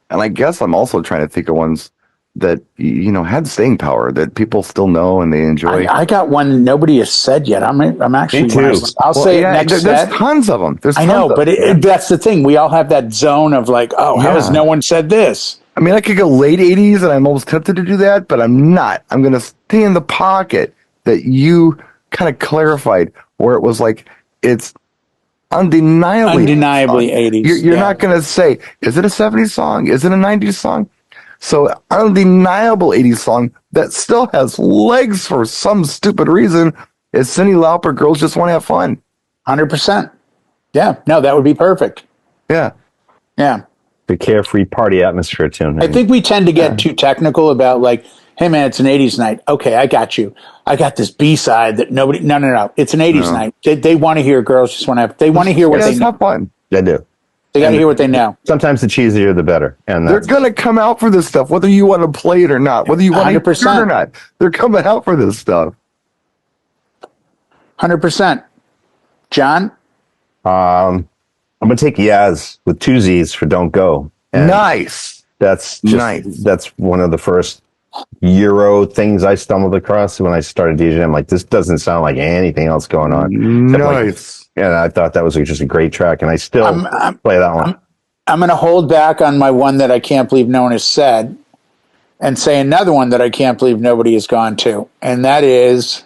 And I guess I'm also trying to think of ones that, had staying power that people still know and they enjoy. I got one nobody has said yet. I'm actually. Me too. I'll say it next set. There's tons of them. I know, but that's the thing. We all have that zone of like, how has no one said this? I mean, I could go late 80s, and I'm almost tempted to do that, but I'm not. I'm going to stay in the pocket that you kind of clarified, where it was like, it's undeniably 80s. You're not going to say, is it a 70s song? Is it a 90s song? So, undeniable 80s song that still has legs for some stupid reason is Cyndi Lauper, Girls Just Want to Have Fun. 100%. Yeah. No, that would be perfect. Yeah. Yeah. The carefree party atmosphere tune. I think we tend to get too technical about like, hey man, it's an 80s night. Okay, I got you. I got this B-side that nobody. No. It's an 80s night. They want to hear Girls Just Want to Have. They want to hear what they know. Have fun. They do. They got to hear what they know. Sometimes the cheesier the better. And they're going to come out for this stuff, whether you want to play it or not, whether you want to hear it or not. They're coming out for this stuff. 100%. John? I'm going to take Yaz with 2 Z's for Don't Go. And nice. That's nice. That's one of the first Euro things I stumbled across when I started DJing. I'm like, this doesn't sound like anything else going on. Nice. And I thought that was just a great track, and I still play that one. I'm going to hold back on my one that I can't believe no one has said and say another one that I can't believe nobody has gone to, and that is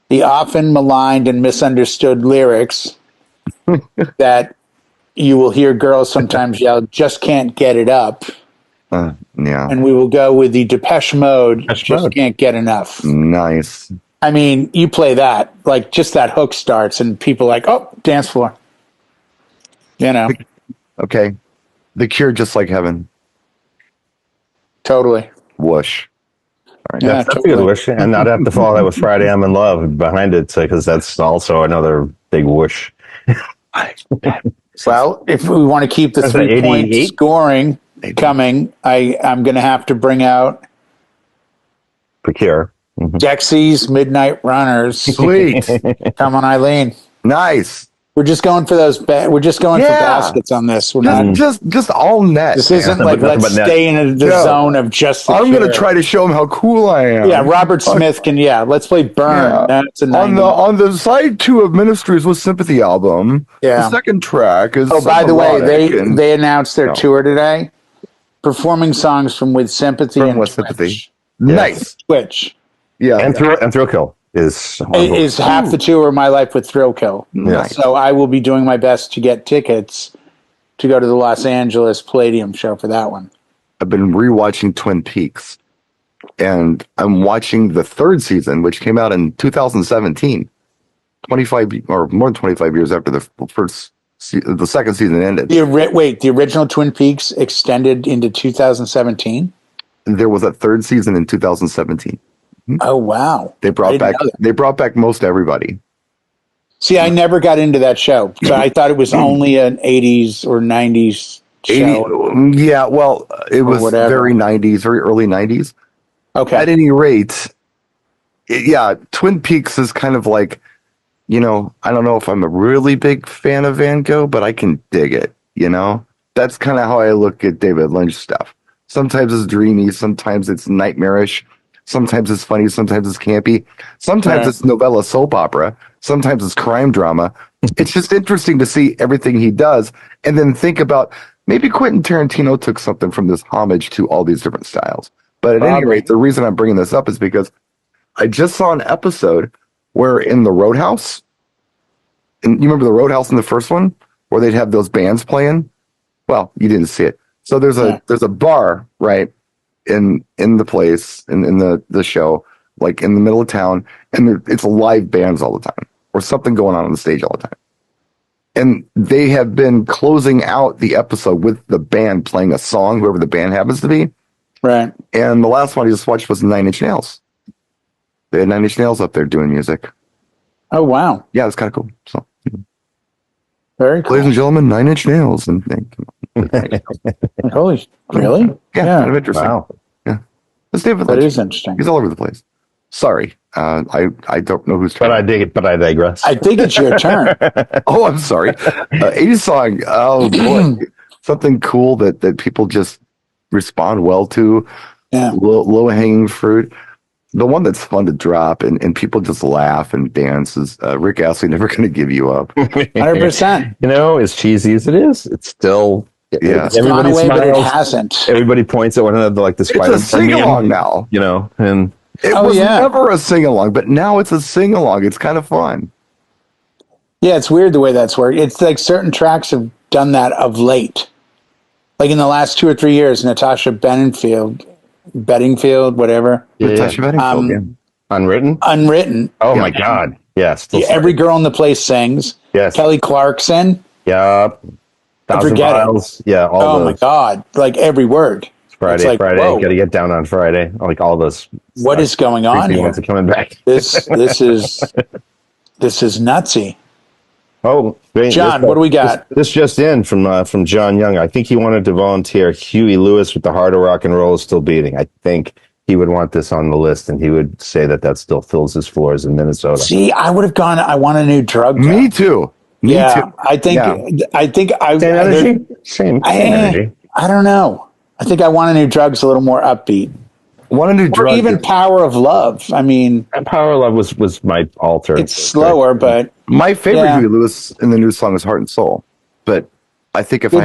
the often maligned and misunderstood lyrics that you will hear girls sometimes yell, just can't get it up. Yeah. And we will go with the Depeche Mode, just can't get enough. Nice. I mean, you play that, like just that hook starts and people are like, oh, dance floor. Okay. The Cure, Just Like Heaven. Totally. Whoosh. All right. Yeah, that's totally. A good wish. And not have to follow that with Friday I'm in Love behind it, because that's also another big whoosh. Well, if we want to keep the 3-point scoring coming, I'm going to have to bring out The Cure. Dexy's Midnight Runners. Sweet. Come on, Eileen. Nice. We're just going for those. We're just going for baskets on this. We're not just all net. This isn't like let's stay in the zone of just. I'm going to try to show them how cool I am. Yeah, Robert Smith can. Yeah, let's play Burn. Yeah. That's a on the side 2 of Ministries with Sympathy album. Yeah. The second track is. Oh, by the way, they announced their tour today, performing songs from With Sympathy and With Twitch. Sympathy. Nice. Twitch. Yeah. And Thrill Kill is Is half the tour of my life with Thrill Kill. Nice. So I will be doing my best to get tickets to go to the Los Angeles Palladium show for that one. I've been rewatching Twin Peaks, and I'm watching the third season, which came out in 2017, 25 or more than 25 years after the second season ended. The original Twin Peaks extended into 2017. There was a third season in 2017. Oh wow! They brought back most everybody. See, I never got into that show, so I thought it was only an 80s or 90s show. Yeah, well, it was whatever. very 90s, very early 90s. Okay. At any rate, Twin Peaks is kind of like, I don't know if I'm a really big fan of Van Gogh, but I can dig it, That's kind of how I look at David Lynch stuff. Sometimes it's dreamy, sometimes it's nightmarish, sometimes it's funny, sometimes it's campy, sometimes it's novella soap opera, sometimes it's crime drama. It's just interesting to see everything he does and then think about maybe Quentin Tarantino took something from this homage to all these different styles. But at any rate, the reason I'm bringing this up is because I just saw an episode where in the Roadhouse, and you remember the Roadhouse in the first one where they'd have those bands playing? Well, you didn't see it. So there's a bar, right, in the place, in the show, like in the middle of town, and it's live bands all the time, or something going on the stage all the time. And they have been closing out the episode with the band playing a song, whoever the band happens to be. Right. And the last one I just watched was Nine Inch Nails. They had Nine Inch Nails up there doing music. Oh wow! Yeah, it's kind of cool. So, very cool. ladies and gentlemen, Nine Inch Nails, and Holy, really? Yeah, kind of interesting. Wow. Yeah, that's David That Lynch. is interesting. He's all over the place. Sorry, I don't know who's. But I dig it. But I digress. I think it's your turn. Oh, I'm sorry. 80s song. Oh boy, something cool that people just respond well to. Yeah. Low hanging fruit. The one that's fun to drop and people just laugh and dance is Rick Astley, Never Gonna Give You Up. 100%. As cheesy as it is, it's still It's gone away, but it hasn't. Everybody points at one another like this. It's a sing along now. And it was never a sing along, but now it's a sing along. It's kind of fun. Yeah, it's weird the way that's worked. It's like certain tracks have done that of late. Like in the last 2 or 3 years, Natasha Bedingfield, whatever. Natasha Bedingfield, Unwritten. Oh my God. Yes. Every girl in the place sings. Yes. Kelly Clarkson. Yeah. 1,000 Miles. Yeah. All my God. Like every word. It's Friday. Like, Friday. whoa. Got to get down on Friday. Like all those. What is going on here? Ones are coming back. This is nutsy. Oh, great. John, what do we got? This just in from John Young. I think he wanted to volunteer Huey Lewis with The Heart of Rock and Roll is Still Beating. I think he would want this on the list, and he would say that still fills his floors in Minnesota. See, I would have gone. I want a new drug. Me too. Me too. I think Same energy. I don't know. I think I want a new drugs a little more upbeat. Want a new drug? Or even Power of Love. I mean, Power of Love was my alter. It's slower, but my favorite Huey Lewis in the new song is Heart and Soul. But I think if I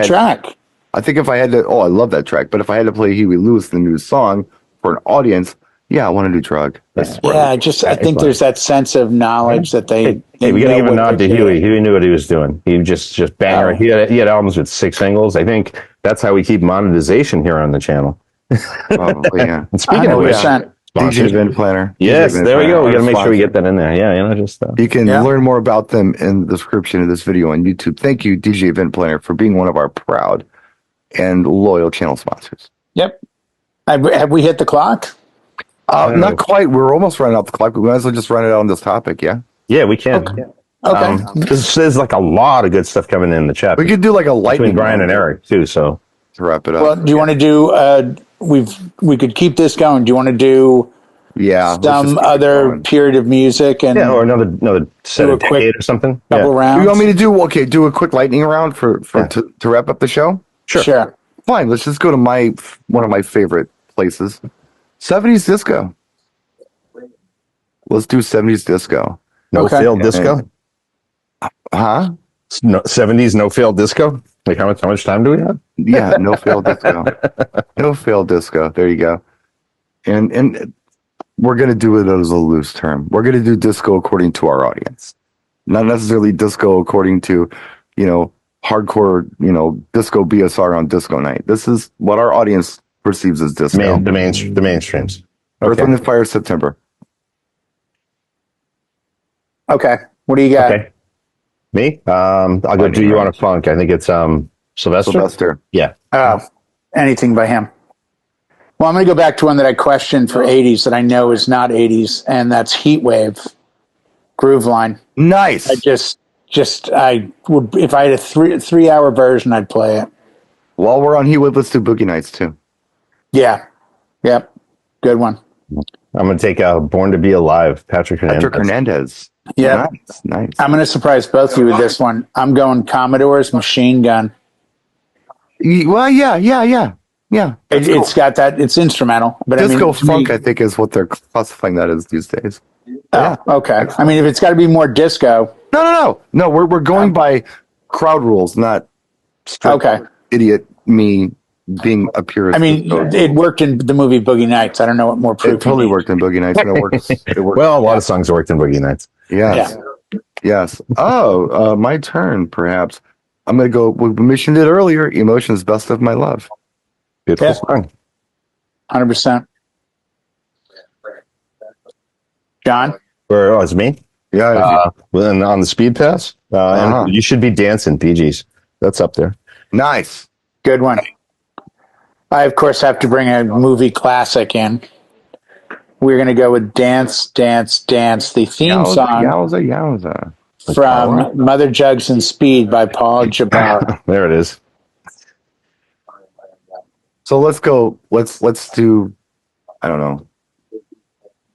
had to, I love that track. But if I had to play Huey Lewis in the new song for an audience, I want a new drug. I think there's that sense of knowledge that they we gotta give a nod to Huey. Huey knew what he was doing. He just banger. He had albums with 6 singles. I think that's how we keep monetization here on the channel. Probably, yeah. And speaking of which, DJ Event Planner. Yes, there we go. We got to make sure we get that in there. Yeah, you can learn more about them in the description of this video on YouTube. Thank you, DJ Event Planner, for being one of our proud and loyal channel sponsors. Yep. Have we hit the clock? Not quite. We're almost running out the clock. We might as well just run it out on this topic. Yeah. Yeah, we can. Okay. There's like a lot of good stuff coming in the chat. We could do like a lightning between Brian and Eric too. So to wrap it up. Well, do you want to do? We could keep this going. Do you want to do? Some other period of music and or another set of decade or something. Couple rounds. You want me to do a quick lightning round to wrap up the show? Sure. Fine. Let's just go to one of my favorite places, 70s disco. Let's do 70s disco. No failed disco. Huh? 70s no failed disco. Like how much time do we have? Yeah, no failed disco. No failed disco. There you go. And we're going to do it as a loose term. We're going to do disco according to our audience, not necessarily disco according to, hardcore, disco BSR on disco night. This is what our audience perceives as disco. The mainstreams. Earth, Wind, and Fire, September. Okay. What do you got? Okay. Me? I'll go Do You Want a Funk. I think it's Sylvester. Yeah. Oh, anything by him. Well, I'm going to go back to one that I questioned for 80s that I know is not 80s, and that's Heat Wave, Groove Line. Nice. I would, if I had a 3-hour version, I'd play it. While we're on Heat Wave, let's do Boogie Nights too. Yeah. Yep. Good one. I'm going to take Born to Be Alive, Patrick Hernandez. Yeah. Nice. I'm going to surprise both of you with this one. I'm going Commodore's Machine Gun. Well, yeah. It's got that. It's instrumental, but disco funk, I think, is what they're classifying that as these days. Oh, okay. I mean, if it's got to be more disco. No. We're going by crowd rules, not strict idiot me being a purist. I mean, it worked in the movie Boogie Nights. I don't know what more proof. It totally worked in Boogie Nights. And it works. Well, a lot of songs worked in Boogie Nights. Yes. Yeah. Yes. Oh, my turn, perhaps. I'm going to go. We mentioned it earlier. Emotions, Best of My Love. Beautiful song. 100%. John? It's me? Yeah. Well, on the Speed Pass. And You Should Be Dancing, Bee Gees. That's up there. Nice. Good one. I, of course, have to bring a movie classic in. We're going to go with Dance, Dance, Dance, the theme song Yowza. from Mother Jugs and Speed by Paul Jabbar. There it is. So let's go. Let's do, I don't know.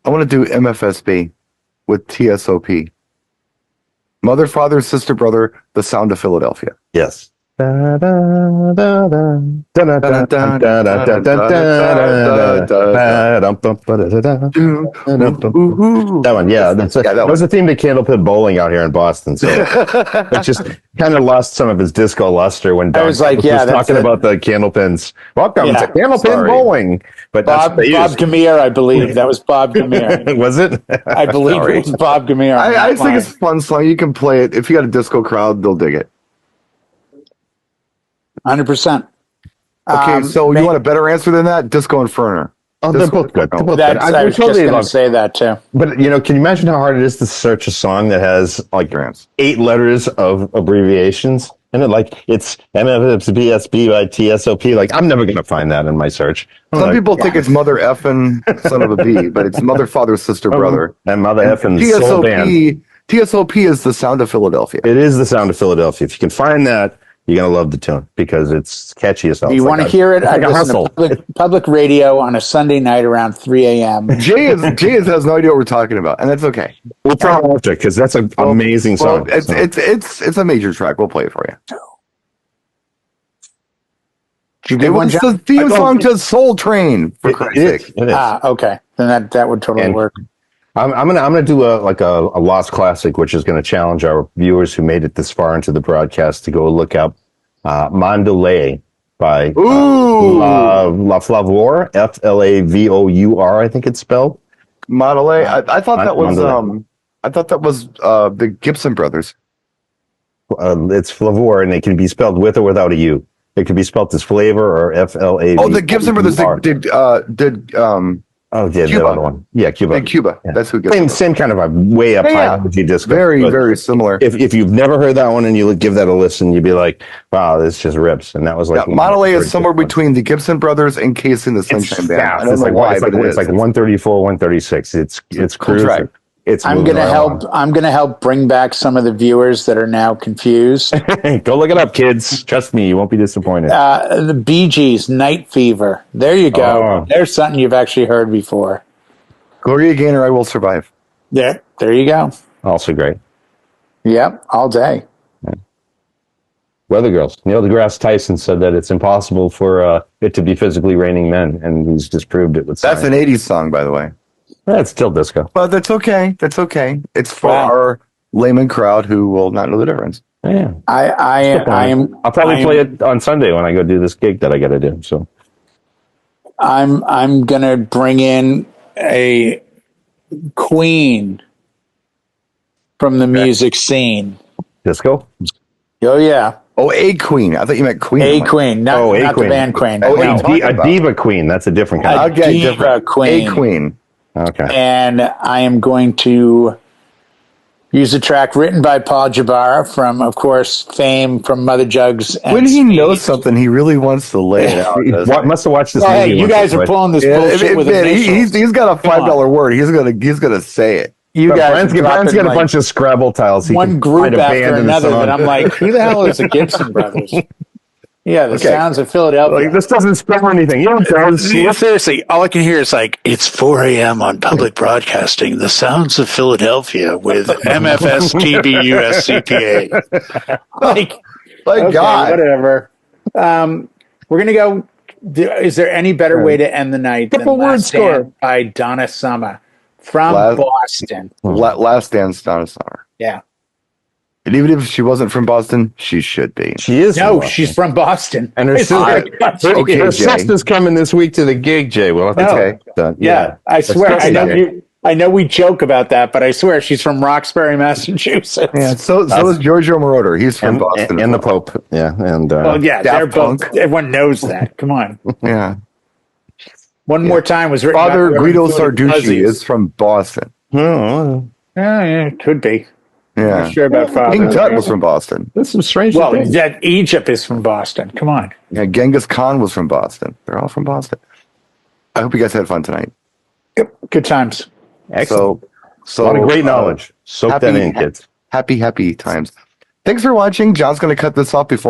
I want to do MFSB with TSOP. Mother, Father, Sister, Brother, The Sound of Philadelphia. Yes. That one, yeah. That was a theme to Candlepit Bowling out here in Boston. So it just kind of lost some of its disco luster when Don was talking about the candlepins. Welcome to Candlepin Bowling. But Bob Gamere, I believe. That was Bob Gamere. Was it? I believe it was Bob Gamere. I think it's a fun song. You can play it. If you got a disco crowd, they'll dig it. 100%. Okay, so you want a better answer than that? Disco Inferno. Oh, they're both good. I was just going to say that too. But can you imagine how hard it is to search a song that has like 8 letters of abbreviations? And it's MFBSB by TSOP. Like, I'm never going to find that in my search. Some people think it's Mother Effin' Son of a B, but it's Mother, Father, Sister, Brother. And Mother Effin' Soul Band. TSOP is The Sound of Philadelphia. It is The Sound of Philadelphia. If you can find that, you're going to love the tune because it's catchy as hell. You want to hear it? I listen to public radio on a Sunday night around 3 a.m. Jay has no idea what we're talking about, and that's okay. We'll try after because that's an amazing song. It's a major track. We'll play it for you. Did you get one? It's the theme song to Soul Train, for Christ's sake. Okay. Then that would totally work. I'm gonna do a lost classic, which is going to challenge our viewers who made it this far into the broadcast to go look up Mandalay by La Flavour, Flavour, I think it's spelled. Mandalay. I thought that was the Gibson brothers. It's Flavour, and it can be spelled with or without a U. It could be spelled as flavor or FLAV. Oh, the Gibson brothers did the other one. Yeah, Cuba. Cuba. Yeah. That's who gets same kind of a way up high energy disco. Very similar. If you've never heard that one and you give that a listen, you'd be like, wow, this just rips. And that was like Monterey is somewhere between the Gibson brothers and Case and the Sunshine Band. I don't know why, but it's like 134, 136. It's cool track. I'm gonna help bring back some of the viewers that are now confused. Go look it up, kids. Trust me, you won't be disappointed. The Bee Gees, Night Fever. There you go. There's something you've actually heard before. Gloria Gaynor, I Will Survive. There you go. Also great. Yep, all day. Yeah. Weather Girls. Neil deGrasse Tyson said that it's impossible for it to be physically raining men, and he's disproved it with science. That's an 80s song, by the way. It's still disco. But that's okay. It's for our layman crowd who will not know the difference. Yeah. I'll probably play it on Sunday when I go do this gig that I got to do. So I'm gonna bring in a Queen from the music scene. Disco. Oh yeah, Oh, a queen. I thought you meant queen. a Queen, not, Oh, a not Queen. the band Queen. Oh, no. A diva queen. That's a different kind. A Okay, diva different. queen. A queen. Okay. And I am going to use a track written by Paul Jabara from, of course, fame from Mother Jugs. And When he Speed. knows something, he really wants to lay it out. doesn't Must have watched this Well, movie. hey, you once or guys are twice. pulling this he? bullshit with Man, initials. he's got a Come on. $5 word. He's gonna say it. You But guys Brian's are got dropping, a like, bunch of Scrabble tiles. He one can group find a after band and a another song. that I'm like, who the hell is the Gibson Brothers? Yeah, the Okay. sounds of Philadelphia. Like, this doesn't spell anything. You don't know. Seriously, all I can hear is like, it's 4 a.m. on public broadcasting. The sounds of Philadelphia with MFS TBUSCPA. Like, My okay, God. whatever. We're gonna go. Is there any better way to end the night than Triple word Last score. Stand by Donna Summer from Last- Boston? Last Dance Donna Summer. Yeah. And even if she wasn't from Boston, she should be. She is. No, she's from Boston. And her I sister, swear to God, she okay, is. her Jay. sister's coming this week to the gig, Jay. We'll have to No. talk about that. Yeah, I swear. I know Jay. I know we joke about that, but I swear she's from Roxbury, Massachusetts. Yeah, so is Giorgio Moroder. He's from Boston. And the Pope. Yeah. And Well, yeah, Daft they're both. Punk. Everyone knows that. Come on. Yeah. One More Time was written Father by Guido Reverend Sarducci Fuzzies. is from Boston. oh, Yeah, could be. Yeah. Not sure about Father. King Tut was from Boston. that's some strange Well, things. that Egypt is from Boston. Come on. Yeah, Genghis Khan was from Boston. They're all from Boston. I hope you guys had fun tonight. Yep. Good times. Excellent. So A lot of great knowledge. Soak that in, kids. Happy times. Thanks for watching. John's going to cut this off before